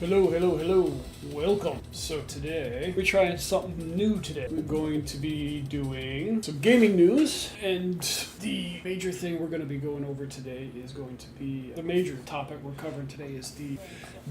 Hello, hello, hello. Welcome. So today, we're trying something new today. We're going to be doing some gaming news, and the major thing we're going to be going over today is going to be, the major topic we're covering today is the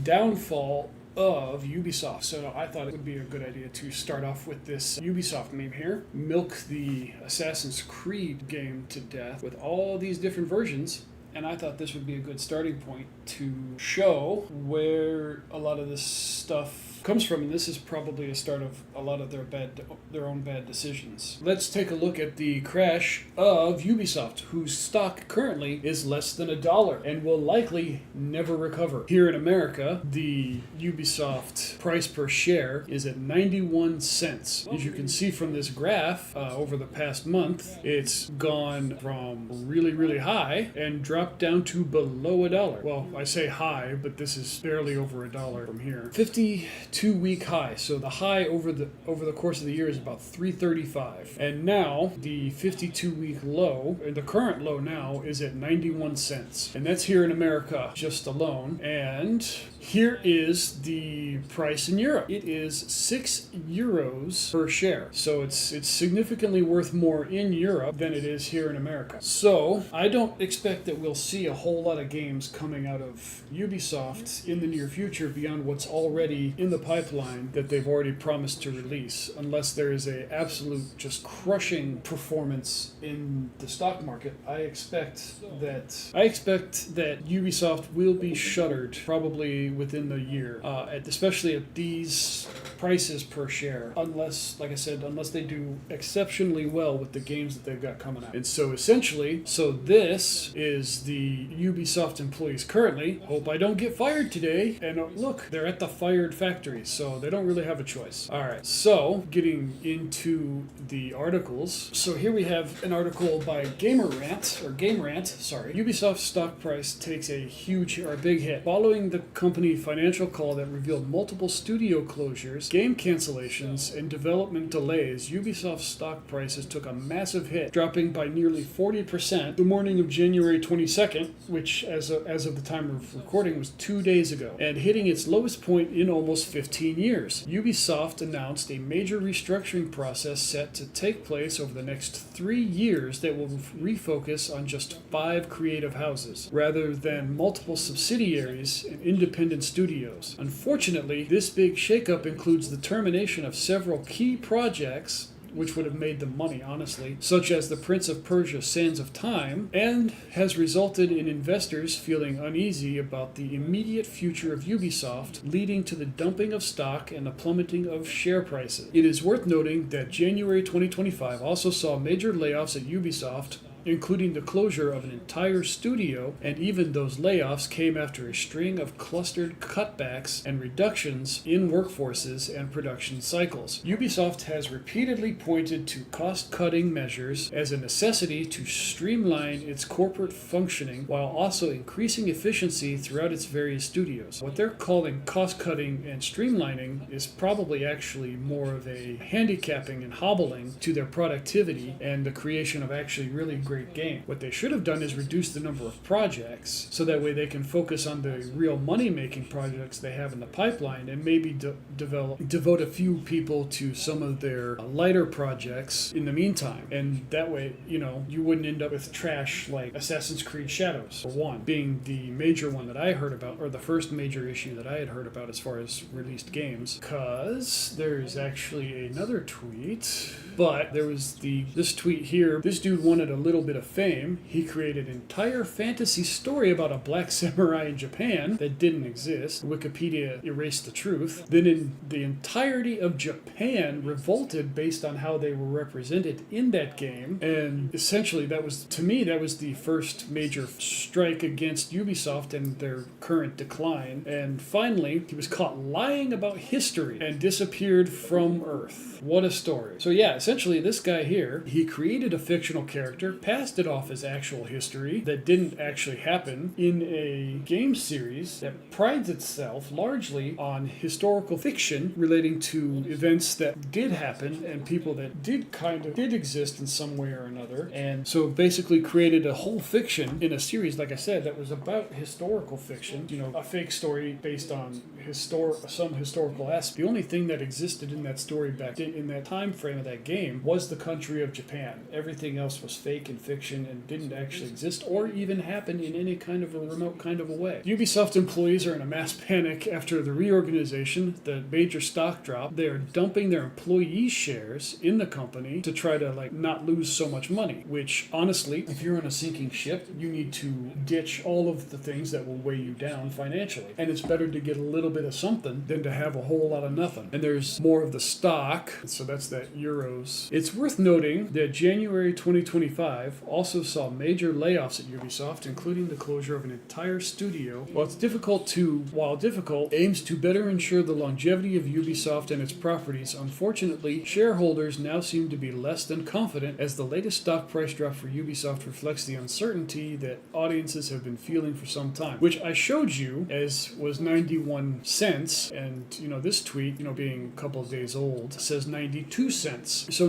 downfall of Ubisoft. So I thought it would be a good idea to start off with this Ubisoft meme here. Milk the Assassin's Creed game to death with all these different versions. And I thought this would be a good starting point to show where a lot of this stuff comes from, and this is probably a start of a lot of their own bad decisions. Let's take a look at the crash of Ubisoft, whose stock currently is less than $1 and will likely never recover. Here in America, the Ubisoft price per share is at 91 cents. As you can see from this graph, over the past month, it's gone from really, really high and dropped down to below $1. Well, I say high, but this is barely over $1 from here. 52-week high. So the high over the course of the year is about $3.35, and now the 52-week low, the current low now, is at 91 cents, and that's here in America just alone. And here is the price in Europe. It is €6 per share. So it's significantly worth more in Europe than it is here in America. So I don't expect that we'll see a whole lot of games coming out of Ubisoft in the near future beyond what's already in the pipeline that they've already promised to release, unless there is a absolute just crushing performance in the stock market. I expect that Ubisoft will be shuttered probably within the year, especially at these prices per share, unless they do exceptionally well with the games that they've got coming out. And so essentially, this is the Ubisoft employees currently. Hope I don't get fired today. And look, they're at the fired factory, so they don't really have a choice. All right, so getting into the articles. So here we have an article by Game Rant. Ubisoft's stock price takes a big hit following the company financial call that revealed multiple studio closures, game cancellations, and development delays. Ubisoft's stock prices took a massive hit, dropping by nearly 40% the morning of January 22nd, which as of the time of recording was 2 days ago, and hitting its lowest point in almost 15 years. Ubisoft announced a major restructuring process set to take place over the next 3 years that will refocus on just 5 creative houses, rather than multiple subsidiaries and independent studios. Unfortunately, this big shakeup includes the termination of several key projects which would have made them money, honestly, such as The Prince of Persia: Sands of Time, and has resulted in investors feeling uneasy about the immediate future of Ubisoft, leading to the dumping of stock and the plummeting of share prices. It is worth noting that January 2025 also saw major layoffs at Ubisoft, including the closure of an entire studio, and even those layoffs came after a string of clustered cutbacks and reductions in workforces and production cycles. Ubisoft has repeatedly pointed to cost-cutting measures as a necessity to streamline its corporate functioning while also increasing efficiency throughout its various studios. What they're calling cost-cutting and streamlining is probably actually more of a handicapping and hobbling to their productivity and the creation of actually really great game. What they should have done is reduce the number of projects, so that way they can focus on the real money-making projects they have in the pipeline, and maybe devote a few people to some of their lighter projects in the meantime. And that way, you wouldn't end up with trash like Assassin's Creed Shadows, for one, being the major one that I heard about, or the first major issue that I had heard about as far as released games. Because there's actually another tweet, but there was this tweet here. This dude wanted a little bit of fame. He created an entire fantasy story about a black samurai in Japan that didn't exist. Wikipedia erased the truth. Then the entirety of Japan revolted based on how they were represented in that game. And essentially that was the first major strike against Ubisoft and their current decline. And finally, he was caught lying about history and disappeared from Earth. What a story. So yeah, essentially this guy here, he created a fictional character, passed it off as actual history that didn't actually happen in a game series that prides itself largely on historical fiction relating to events that did happen and people that did exist in some way or another. And so basically created a whole fiction in a series, like I said, that was about historical fiction, a fake story based on some historical aspect. The only thing that existed in that story back in that time frame of that game was the country of Japan. Everything else was fake and fiction and didn't actually exist or even happen in any kind of a remote kind of a way. Ubisoft employees are in a mass panic after the reorganization, the major stock drop. They are dumping their employee shares in the company to try to not lose so much money, which honestly, if you're on a sinking ship, you need to ditch all of the things that will weigh you down financially. And it's better to get a little bit of something than to have a whole lot of nothing. And there's more of the stock, so that's that euros. It's worth noting that January 2025 also saw major layoffs at Ubisoft, including the closure of an entire studio. While difficult, aims to better ensure the longevity of Ubisoft and its properties. Unfortunately, shareholders now seem to be less than confident as the latest stock price drop for Ubisoft reflects the uncertainty that audiences have been feeling for some time, which I showed you as was 91 cents, and this tweet, being a couple of days old, says 92 cents. So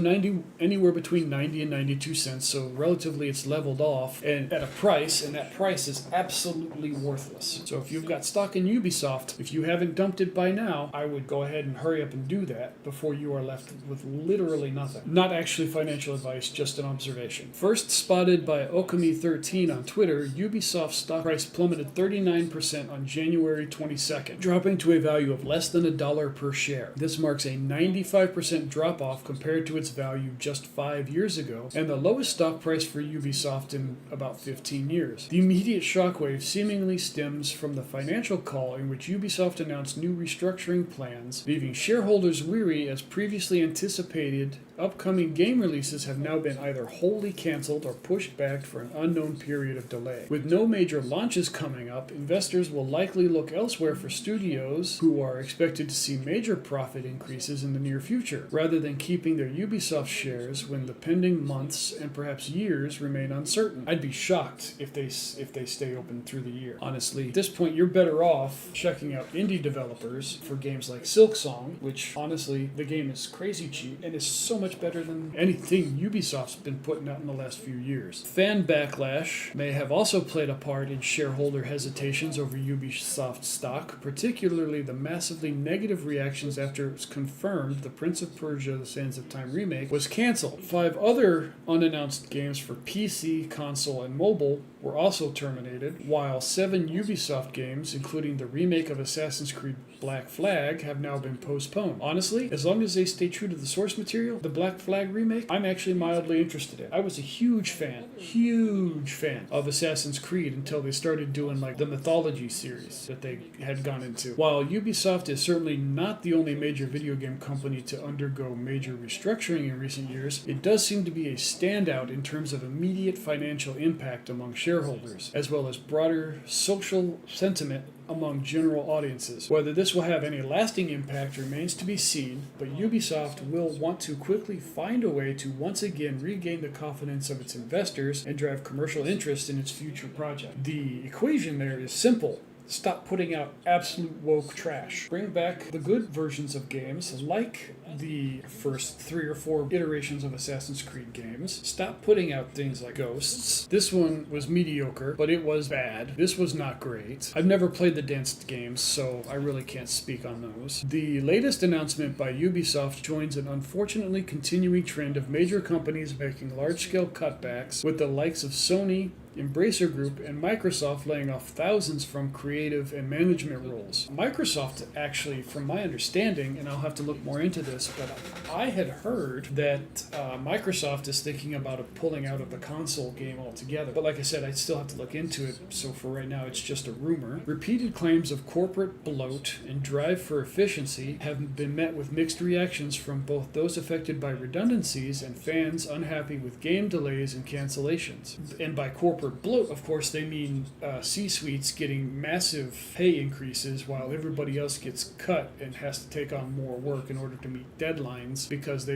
anywhere between 90 and 92 cents, so relatively it's leveled off and at a price, and that price is absolutely worthless. So if you've got stock in Ubisoft, if you haven't dumped it by now, I would go ahead and hurry up and do that before you are left with literally nothing. Not actually financial advice, just an observation. First spotted by Okami13 on Twitter, Ubisoft's stock price plummeted 39% on January 22nd, dropping to a value of less than $1 per share. This marks a 95% drop-off compared to its value just 5 years ago, and the lowest stock price for Ubisoft in about 15 years. The immediate shockwave seemingly stems from the financial call in which Ubisoft announced new restructuring plans, leaving shareholders weary as previously anticipated upcoming game releases have now been either wholly canceled or pushed back for an unknown period of delay. With no major launches coming up, investors will likely look elsewhere for studios who are expected to see major profit increases in the near future, rather than keeping their Ubisoft shares when the pending months and perhaps years remain uncertain. I'd be shocked if they stay open through the year. Honestly, at this point, you're better off checking out indie developers for games like Silksong, which honestly, the game is crazy cheap and is so much better than anything Ubisoft's been putting out in the last few years. Fan backlash may have also played a part in shareholder hesitations over Ubisoft stock, particularly the massively negative reactions after it was confirmed the Prince of Persia: The Sands of Time remake was cancelled. 5 other unannounced games for PC, console, and mobile were also terminated, while 7 Ubisoft games, including the remake of Assassin's Creed Black Flag, have now been postponed. Honestly, as long as they stay true to the source material, the Black Flag remake, I'm actually mildly interested in. I was a huge fan of Assassin's Creed until they started doing the mythology series that they had gone into. While Ubisoft is certainly not the only major video game company to undergo major restructuring in recent years, it does seem to be a standout in terms of immediate financial impact among shareholders, as well as broader social sentiment among general audiences. Whether this will have any lasting impact remains to be seen, but Ubisoft will want to quickly find a way to once again regain the confidence of its investors and drive commercial interest in its future project. The equation there is simple. Stop putting out absolute woke trash. Bring back the good versions of games, like the first 3 or 4 iterations of Assassin's Creed games. Stop putting out things like Ghosts. This one was mediocre, but it was bad. This was not great. I've never played the Dance games, so I really can't speak on those. The latest announcement by Ubisoft joins an unfortunately continuing trend of major companies making large-scale cutbacks, with the likes of Sony, Embracer Group, and Microsoft laying off thousands from creative and management roles. Microsoft actually, from my understanding, and I'll have to look more into this, but I had heard that Microsoft is thinking about pulling out of the console game altogether. But like I said, I still have to look into it, so for right now it's just a rumor. Repeated claims of corporate bloat and drive for efficiency have been met with mixed reactions from both those affected by redundancies and fans unhappy with game delays and cancellations. And by corporate corporate bloat, of course, they mean C-suites getting massive pay increases while everybody else gets cut and has to take on more work in order to meet deadlines because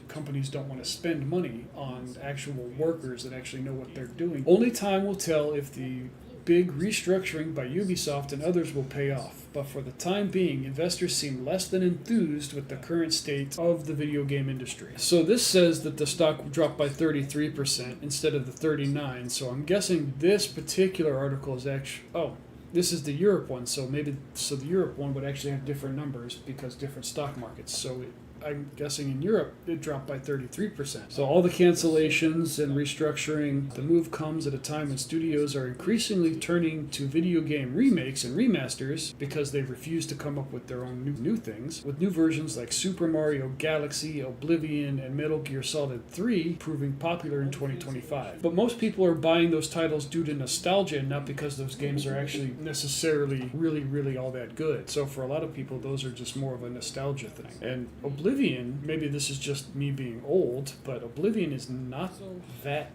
companies don't want to spend money on actual workers that actually know what they're doing. Only time will tell if the big restructuring by Ubisoft and others will pay off. But for the time being, investors seem less than enthused with the current state of the video game industry. So this says that the stock dropped by 33% instead of the 39%. So I'm guessing this particular article is actually... Oh, this is the Europe one. So the Europe one would actually have different numbers because different stock markets. I'm guessing in Europe, it dropped by 33%. So all the cancellations and restructuring, the move comes at a time when studios are increasingly turning to video game remakes and remasters because they refuse to come up with their own new things, with new versions like Super Mario Galaxy, Oblivion, and Metal Gear Solid 3 proving popular in 2025. But most people are buying those titles due to nostalgia and not because those games are actually necessarily really, really all that good. So for a lot of people, those are just more of a nostalgia thing. And Oblivion, maybe this is just me being old, but Oblivion is not that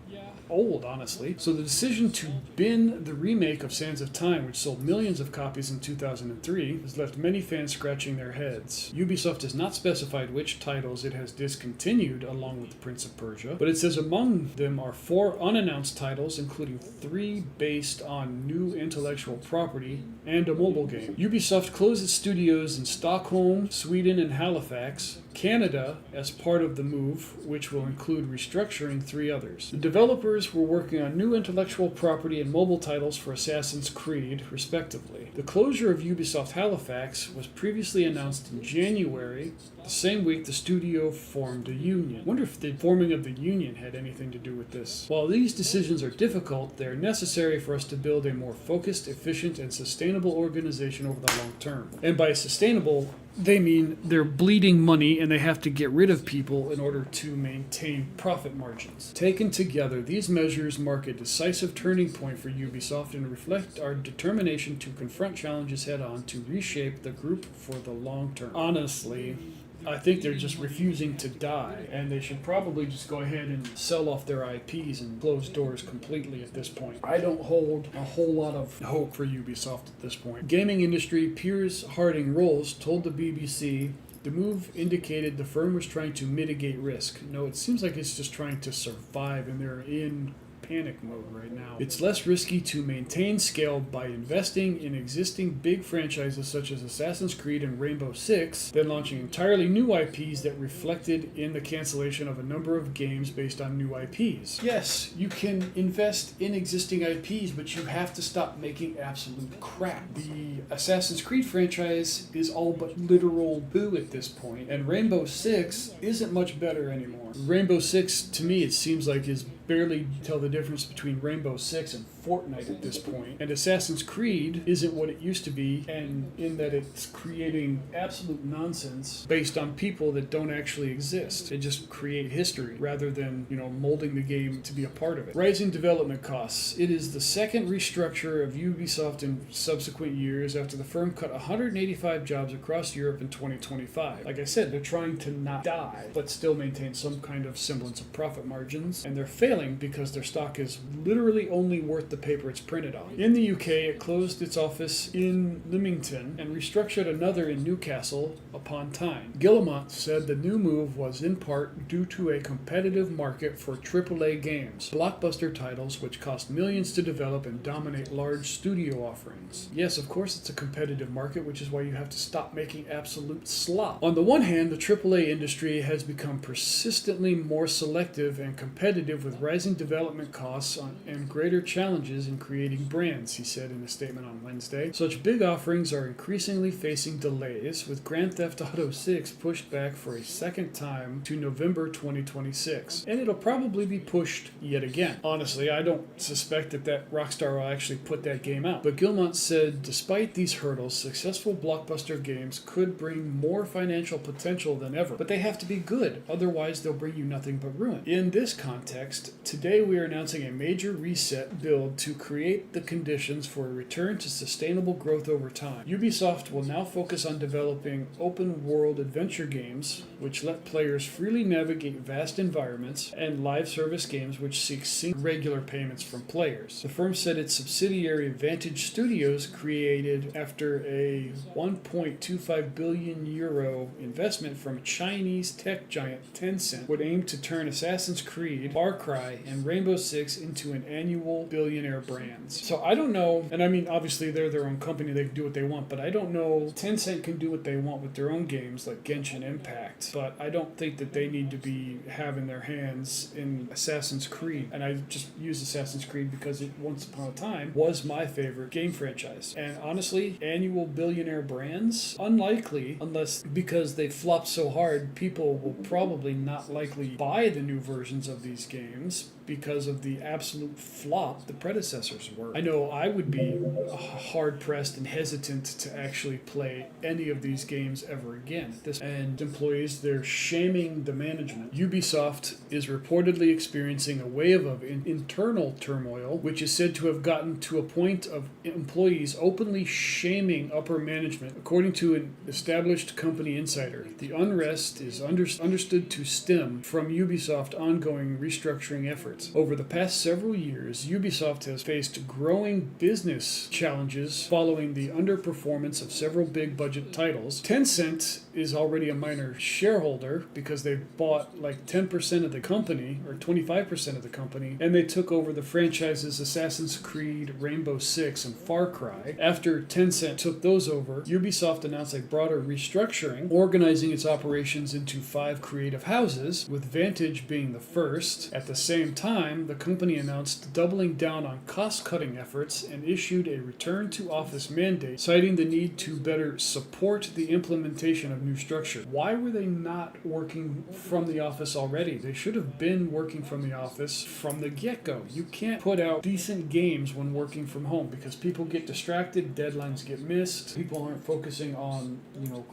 old, honestly. So the decision to bin the remake of Sands of Time, which sold millions of copies in 2003, has left many fans scratching their heads. Ubisoft has not specified which titles it has discontinued along with Prince of Persia, but it says among them are 4 unannounced titles, including 3 based on new intellectual property and a mobile game. Ubisoft closed its studios in Stockholm, Sweden, and Halifax, Canada, as part of the move, which will include restructuring 3 others. The developers were working on new intellectual property and mobile titles for Assassin's Creed, respectively. The closure of Ubisoft Halifax was previously announced in January. The same week, the studio formed a union. Wonder if the forming of the union had anything to do with this. While these decisions are difficult, they are necessary for us to build a more focused, efficient, and sustainable organization over the long term. And by sustainable, they mean they're bleeding money and they have to get rid of people in order to maintain profit margins. Taken together, these measures mark a decisive turning point for Ubisoft and reflect our determination to confront challenges head-on to reshape the group for the long term. Honestly, I think they're just refusing to die, and they should probably just go ahead and sell off their IPs and close doors completely at this point. I don't hold a whole lot of hope for Ubisoft at this point. Gaming industry Piers Harding-Rolls told the BBC the move indicated the firm was trying to mitigate risk. No, it seems like it's just trying to survive, and they're in panic mode right now. It's less risky to maintain scale by investing in existing big franchises such as Assassin's Creed and Rainbow Six than launching entirely new IPs that reflected in the cancellation of a number of games based on new IPs. Yes, you can invest in existing IPs, but you have to stop making absolute crap. The Assassin's Creed franchise is all but literal boo at this point, and Rainbow Six isn't much better anymore. Rainbow Six, to me, it seems like is barely tell the difference between Rainbow Six and Fortnite at this point. And Assassin's Creed isn't what it used to be, and in that it's creating absolute nonsense based on people that don't actually exist. They just create history rather than, molding the game to be a part of it. Rising development costs. It is the second restructure of Ubisoft in subsequent years after the firm cut 185 jobs across Europe in 2025. Like I said, they're trying to not die, but still maintain some kind of semblance of profit margins, and they're failing because their stock is literally only worth the paper it's printed on. In the UK, it closed its office in Leamington and restructured another in Newcastle upon time. Guillemot said the new move was in part due to a competitive market for AAA games, blockbuster titles which cost millions to develop and dominate large studio offerings. Yes, of course it's a competitive market, which is why you have to stop making absolute slop. On the one hand, the AAA industry has become persistently more selective and competitive with rising development costs and greater challenges in creating brands, he said in a statement on Wednesday. Such big offerings are increasingly facing delays, with Grand Theft Auto 6 pushed back for a second time to November 2026. And it'll probably be pushed yet again. Honestly, I don't suspect that Rockstar will actually put that game out. But Guillemot said, despite these hurdles, successful blockbuster games could bring more financial potential than ever. But they have to be good, otherwise they'll bring you nothing but ruin. In this context, today we are announcing a major reset build failed to create the conditions for a return to sustainable growth over time. Ubisoft will now focus on developing open-world adventure games, which let players freely navigate vast environments, and live service games which seek regular payments from players. The firm said its subsidiary Vantage Studios, created after a 1.25 billion euro investment from Chinese tech giant Tencent, would aim to turn Assassin's Creed, Far Cry, and Rainbow Six into an annual billionaire brands. So I don't know, and I mean obviously they're their own company, they can do what they want, but I don't know, Tencent can do what they want with their own games like Genshin Impact, but I don't think that they need to be having their hands in Assassin's Creed. And I just use Assassin's Creed because it once upon a time was my favorite game franchise. And honestly, annual billionaire brands, unlikely, unless because they flopped so hard, people will probably not likely buy the new versions of these games because of the absolute flop the predecessors were. I know I would be hard-pressed and hesitant to actually play any of these games ever again. And employees, they're shaming the management. Ubisoft is reportedly experiencing a wave of internal turmoil, which is said to have gotten to a point of employees openly shaming upper management. According to an established company insider, the unrest is understood to stem from Ubisoft's ongoing restructuring efforts. Over the past several years, Ubisoft has faced growing business challenges following the underperformance of several big-budget titles. Tencent is already a minor shareholder because they bought like 10% of the company, or 25% of the company, and they took over the franchises Assassin's Creed, Rainbow Six, and Far Cry. After Tencent took those over, Ubisoft announced a broader restructuring, organizing its operations into 5 creative houses, with Vantage being the first. At the same time, the company announced doubling down on cost-cutting efforts and issued a return-to-office mandate, citing the need to better support the implementation of new structure. Why were they not working from the office already? They should have been working from the office from the get-go. You can't put out decent games when working from home because people get distracted, deadlines get missed, people aren't focusing on,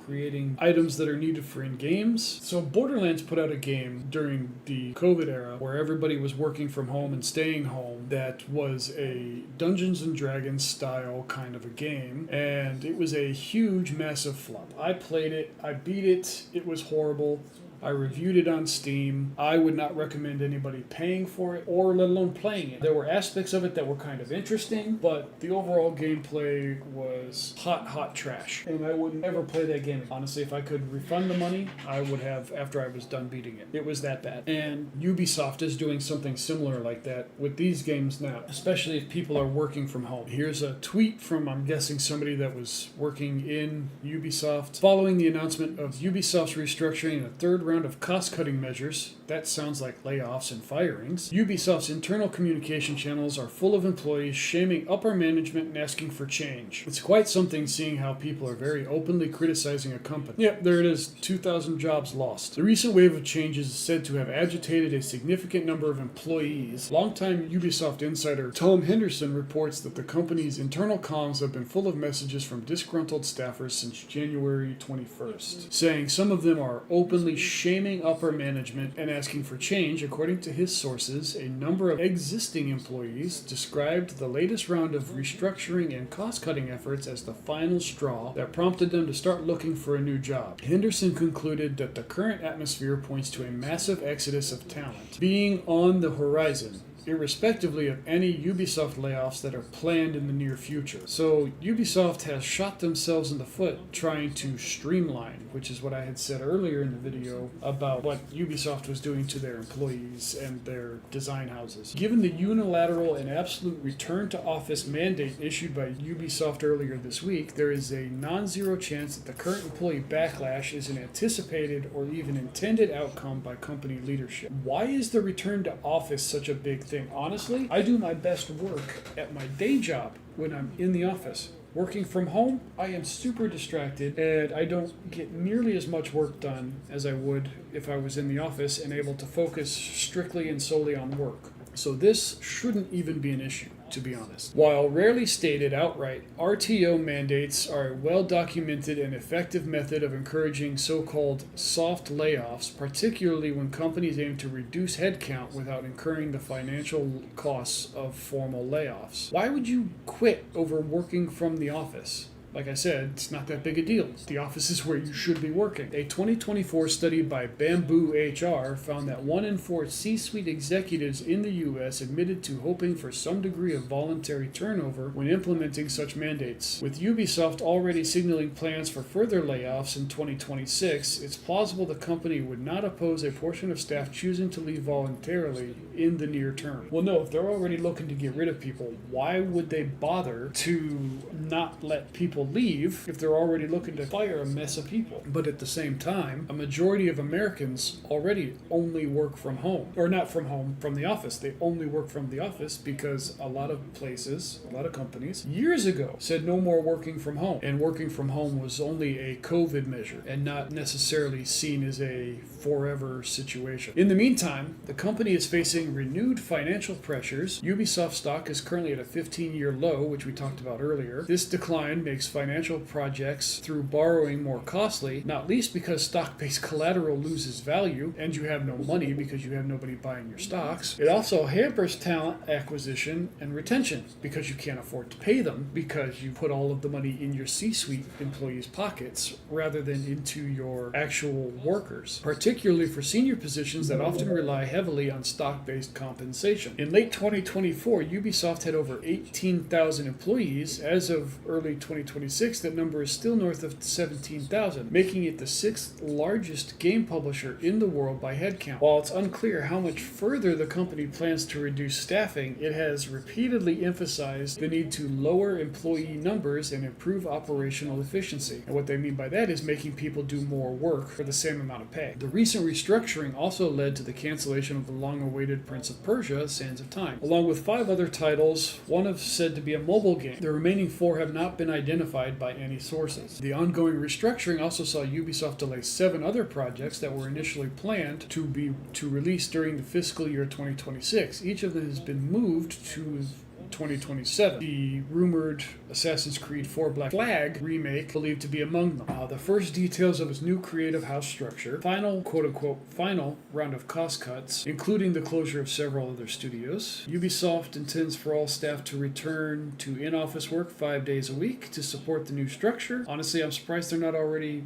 creating items that are needed for in-games. So Borderlands put out a game during the COVID era where everybody was working from home and staying home that was a Dungeons and Dragons style kind of a game, and it was a huge, massive flop. I played it, I beat it, it was horrible. I reviewed it on Steam. I would not recommend anybody paying for it or let alone playing it. There were aspects of it that were kind of interesting, but the overall gameplay was hot trash. And I wouldn't ever play that game. Honestly, if I could refund the money, I would have after I was done beating it. It was that bad. And Ubisoft is doing something similar like that with these games now, especially if people are working from home. Here's a tweet from, I'm guessing, somebody that was working in Ubisoft. Following the announcement of Ubisoft's restructuring and a third round of cost-cutting measures, that sounds like layoffs and firings, Ubisoft's internal communication channels are full of employees shaming upper management and asking for change. It's quite something seeing how people are very openly criticizing a company. Yep, there it is, 2,000 jobs lost. The recent wave of changes is said to have agitated a significant number of employees. Longtime Ubisoft insider Tom Henderson reports that the company's internal comms have been full of messages from disgruntled staffers since January 21st, saying some of them are openly shaming upper management and asking for change. According to his sources, a number of existing employees described the latest round of restructuring and cost-cutting efforts as the final straw that prompted them to start looking for a new job. Henderson concluded that the current atmosphere points to a massive exodus of talent being on the horizon, irrespectively of any Ubisoft layoffs that are planned in the near future. So Ubisoft has shot themselves in the foot trying to streamline, which is what I had said earlier in the video about what Ubisoft was doing to their employees and their design houses. Given the unilateral and absolute return to office mandate issued by Ubisoft earlier this week, there is a non-zero chance that the current employee backlash is an anticipated or even intended outcome by company leadership. Why is the return to office such a big thing? Honestly, I do my best work at my day job when I'm in the office. Working from home, I am super distracted and I don't get nearly as much work done as I would if I was in the office and able to focus strictly and solely on work. So this shouldn't even be an issue, to be honest. While rarely stated outright, RTO mandates are a well-documented and effective method of encouraging so-called soft layoffs, particularly when companies aim to reduce headcount without incurring the financial costs of formal layoffs. Why would you quit over working from the office? Like I said, it's not that big a deal. The office is where you should be working. A 2024 study by Bamboo HR found that 1 in 4 C-suite executives in the U.S. admitted to hoping for some degree of voluntary turnover when implementing such mandates. With Ubisoft already signaling plans for further layoffs in 2026, it's plausible the company would not oppose a portion of staff choosing to leave voluntarily in the near term. Well, no, if they're already looking to get rid of people, why would they bother to not let people leave if they're already looking to fire a mess of people? But at the same time, a majority of Americans already only work from home. Or not from home, from the office. They only work from the office because a lot of places, a lot of companies, years ago said no more working from home. And working from home was only a COVID measure and not necessarily seen as a forever situation. In the meantime, the company is facing renewed financial pressures. Ubisoft stock is currently at a 15-year low, which we talked about earlier. This decline makes financial projects through borrowing more costly, not least because stock-based collateral loses value and you have no money because you have nobody buying your stocks. It also hampers talent acquisition and retention because you can't afford to pay them because you put all of the money in your C-suite employees' pockets rather than into your actual workers, particularly for senior positions that often rely heavily on stock-based compensation. In late 2024, Ubisoft had over 18,000 employees. As of early 2026, that number is still north of 17,000, making it the 6th largest game publisher in the world by headcount. While it's unclear how much further the company plans to reduce staffing, it has repeatedly emphasized the need to lower employee numbers and improve operational efficiency. And what they mean by that is making people do more work for the same amount of pay. The recent restructuring also led to the cancellation of the long-awaited Prince of Persia: Sands of Time, along with 5 other titles, one of said to be a mobile game. The remaining 4 have not been identified by any sources. The ongoing restructuring also saw Ubisoft delay 7 other projects that were initially planned to release during the fiscal year 2026. Each of them has been moved to 2027. The rumored Assassin's Creed 4 Black Flag remake believed to be among them. The first details of its new creative house structure, final quote-unquote final round of cost cuts, including the closure of several other studios. Ubisoft intends for all staff to return to in-office work 5 days a week to support the new structure. Honestly, I'm surprised they're not already,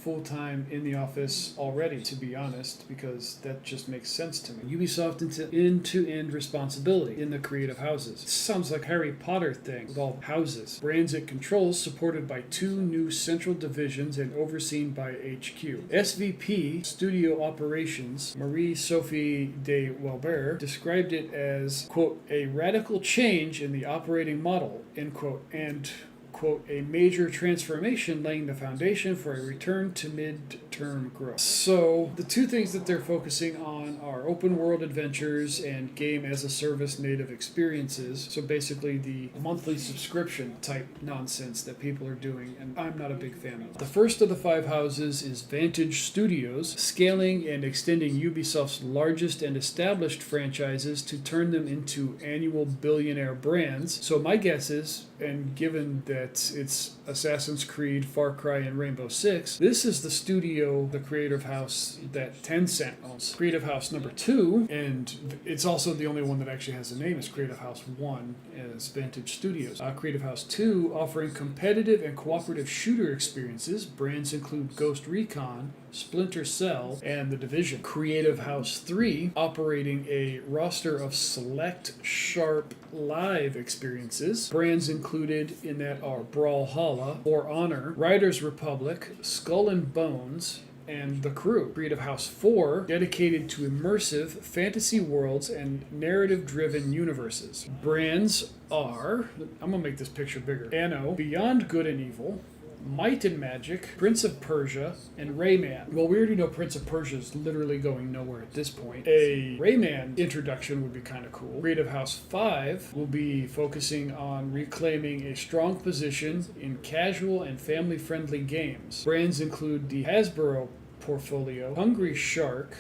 full-time in the office already, to be honest, because that just makes sense to me. Ubisoft end-to-end responsibility in the creative houses. Sounds like Harry Potter thing with all the houses. Brands it controls, supported by 2 new central divisions and overseen by HQ. SVP Studio Operations Marie-Sophie de Welber described it as, quote, a radical change in the operating model, end quote, and quote, a major transformation laying the foundation for a return to mid-term growth. So the 2 things that they're focusing on are open world adventures and game as a service native experiences. So basically the monthly subscription type nonsense that people are doing, and I'm not a big fan of. The first of the 5 houses is Vantage Studios, scaling and extending Ubisoft's largest and established franchises to turn them into annual billionaire brands. So my guess is, and given that it's Assassin's Creed, Far Cry, and Rainbow Six, this is the studio, the creative house that Tencent owns. Creative House number 2, and it's also the only one that actually has a name, is Creative House 1 as Vantage Studios. Creative House 2 offering competitive and cooperative shooter experiences. Brands include Ghost Recon, Splinter Cell, and The Division. Creative House 3 operating a roster of select sharp live experiences. Brands included in that are Brawlhalla, For Honor, Riders Republic, Skull and Bones, and The Crew. Creative House 4, dedicated to immersive fantasy worlds and narrative-driven universes. Brands are, I'm going to make this picture bigger, Anno, Beyond Good and Evil, Might and Magic, Prince of Persia, and Rayman. Well, we already know Prince of Persia is literally going nowhere at this point. A Rayman introduction would be kind of cool. Creative House 5 will be focusing on reclaiming a strong position in casual and family-friendly games. Brands include the Hasbro portfolio, Hungry Shark,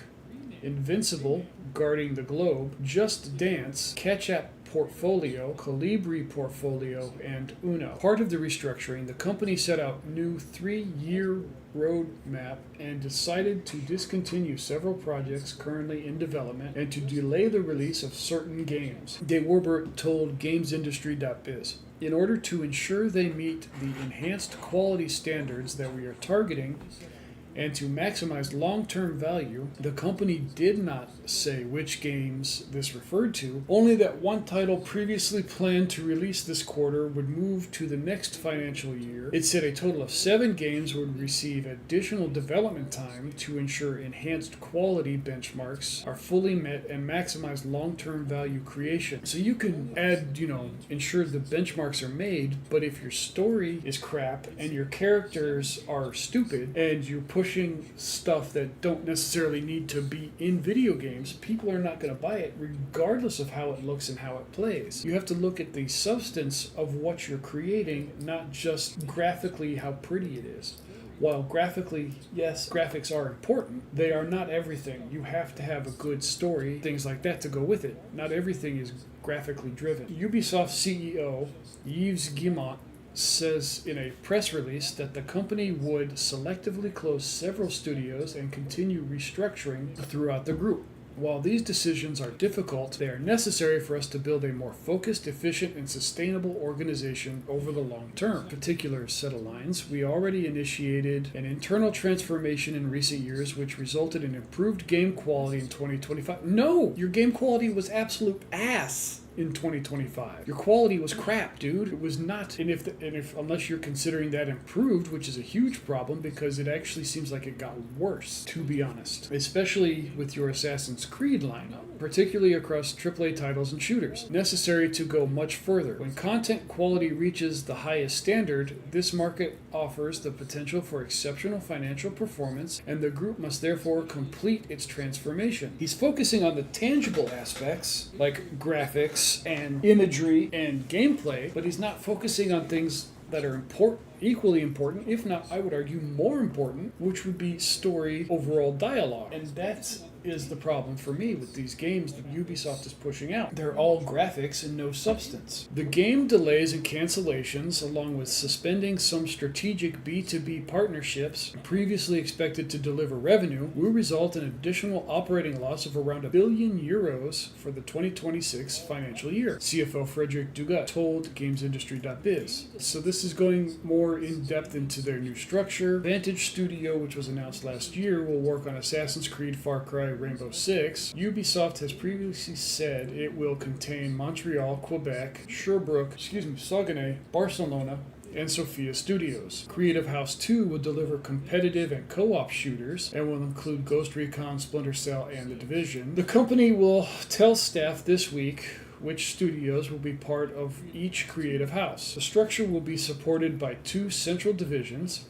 Invincible, Guarding the Globe, Just Dance, Catch Up Portfolio, Colibri Portfolio, and Uno. Part of the restructuring, the company set out new 3-year roadmap and decided to discontinue several projects currently in development and to delay the release of certain games. De Warbert told GamesIndustry.biz. In order to ensure they meet the enhanced quality standards that we are targeting, and to maximize long-term value, the company did not say which games this referred to, only that one title previously planned to release this quarter would move to the next financial year. It said a total of 7 games would receive additional development time to ensure enhanced quality benchmarks are fully met and maximize long-term value creation. So you can add, ensure the benchmarks are made, but if your story is crap and your characters are stupid and you're pushing stuff that don't necessarily need to be in video games, people are not going to buy it regardless of how it looks and how it plays. You have to look at the substance of what you're creating, not just graphically how pretty it is. While graphically, yes, graphics are important, they are not everything. You have to have a good story, things like that to go with it. Not everything is graphically driven. Ubisoft CEO Yves Guillemot says in a press release that the company would selectively close several studios and continue restructuring throughout the group. While these decisions are difficult, they are necessary for us to build a more focused, efficient, and sustainable organization over the long term. In particular set of lines, we already initiated an internal transformation in recent years which resulted in improved game quality in 2025. No! Your game quality was absolute ass in 2025. Your quality was crap, dude. It was not. And if unless you're considering that improved, which is a huge problem because it actually seems like it got worse, to be honest. Especially with your Assassin's Creed lineup, particularly across AAA titles and shooters. Necessary to go much further. When content quality reaches the highest standard, this market offers the potential for exceptional financial performance, and the group must therefore complete its transformation. He's focusing on the tangible aspects, like graphics and imagery and gameplay, but he's not focusing on things that are equally important, if not, I would argue, more important, which would be story, overall dialogue. And that is the problem for me with these games that Ubisoft is pushing out. They're all graphics and no substance. The game delays and cancellations, along with suspending some strategic B2B partnerships previously expected to deliver revenue, will result in additional operating loss of around €1 billion for the 2026 financial year, CFO Frederic Dugat told GamesIndustry.biz. So this is going more in depth into their new structure. Vantage Studio, which was announced last year, will work on Assassin's Creed, Far Cry, Rainbow Six. Ubisoft has previously said it will contain Montreal, Quebec, Sherbrooke, Saguenay, Barcelona, and Sophia Studios. Creative House 2 will deliver competitive and co-op shooters and will include Ghost Recon, Splinter Cell, and The Division. The company will tell staff this week which studios will be part of each creative house. The structure will be supported by 2 central divisions,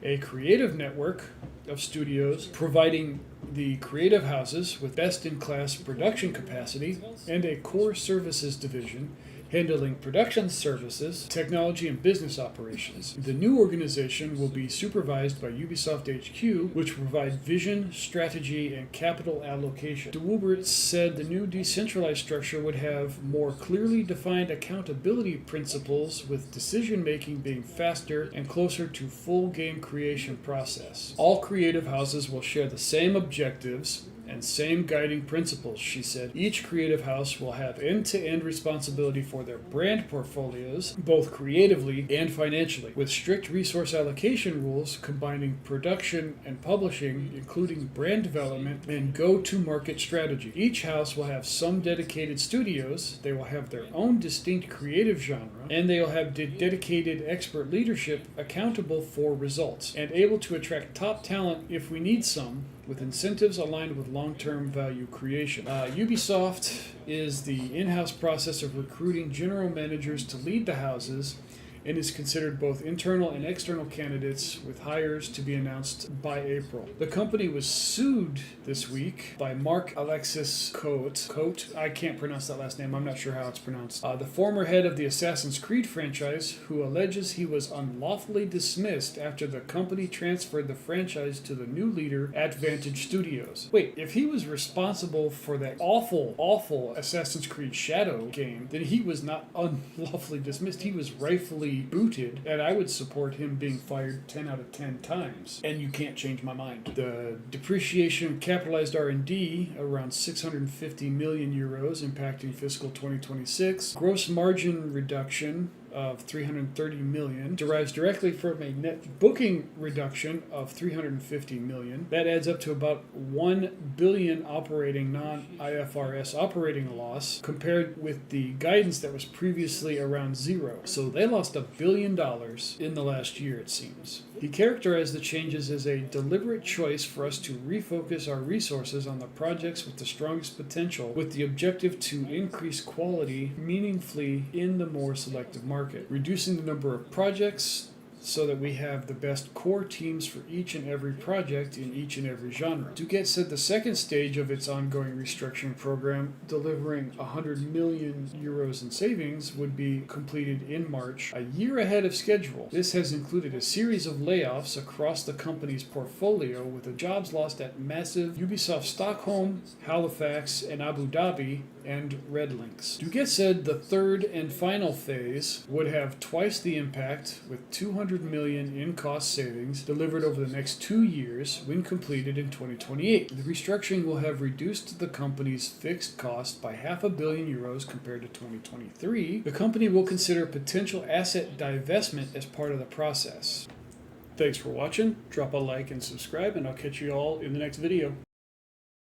a creative network of studios providing the creative houses with best-in-class production capacity, and a core services division handling production services, technology, and business operations. The new organization will be supervised by Ubisoft HQ, which will provide vision, strategy, and capital allocation. De Wubert said the new decentralized structure would have more clearly defined accountability principles, with decision-making being faster and closer to full game creation process. All creative houses will share the same objectives and same guiding principles, she said. Each creative house will have end-to-end responsibility for their brand portfolios, both creatively and financially, with strict resource allocation rules combining production and publishing, including brand development and go-to-market strategy. Each house will have some dedicated studios, they will have their own distinct creative genre, and they will have dedicated expert leadership accountable for results, and able to attract top talent if we need some, with incentives aligned with long-term value creation. Ubisoft is the in-house process of recruiting general managers to lead the houses and is considered both internal and external candidates with hires to be announced by April. The company was sued this week by Mark Alexis Cote. I can't pronounce that last name. I'm not sure how it's pronounced. The former head of the Assassin's Creed franchise, who alleges he was unlawfully dismissed after the company transferred the franchise to the new leader at Vantage Studios. Wait, if he was responsible for that awful Assassin's Creed Shadow game, then he was not unlawfully dismissed. He was rightfully booted, and I would support him being fired 10 out of 10 times. And you can't change my mind. The depreciation of capitalized R&D, around 650 million euros, impacting fiscal 2026. Gross margin reduction of 330 million derives directly from a net booking reduction of 350 million. That adds up to about 1 billion operating non-IFRS operating loss compared with the guidance that was previously around zero. So they lost $1 billion in the last year, it seems. He characterized the changes as a deliberate choice for us to refocus our resources on the projects with the strongest potential, with the objective to increase quality meaningfully in the more selective market, reducing the number of projects so that we have the best core teams for each and every project in each and every genre. Duquette said the second stage of its ongoing restructuring program, delivering 100 million euros in savings, would be completed in March, a year ahead of schedule. This has included a series of layoffs across the company's portfolio, with the jobs lost at massive UbiSoft Stockholm, Halifax, and Abu Dhabi, and Red Links. Duquette said the third and final phase would have twice the impact, with 200 million in cost savings delivered over the next 2 years when completed in 2028. The restructuring will have reduced the company's fixed cost by €500 million compared to 2023. The company will consider potential asset divestment as part of the process. Thanks for watching. Drop a like and subscribe, and I'll catch you all in the next video.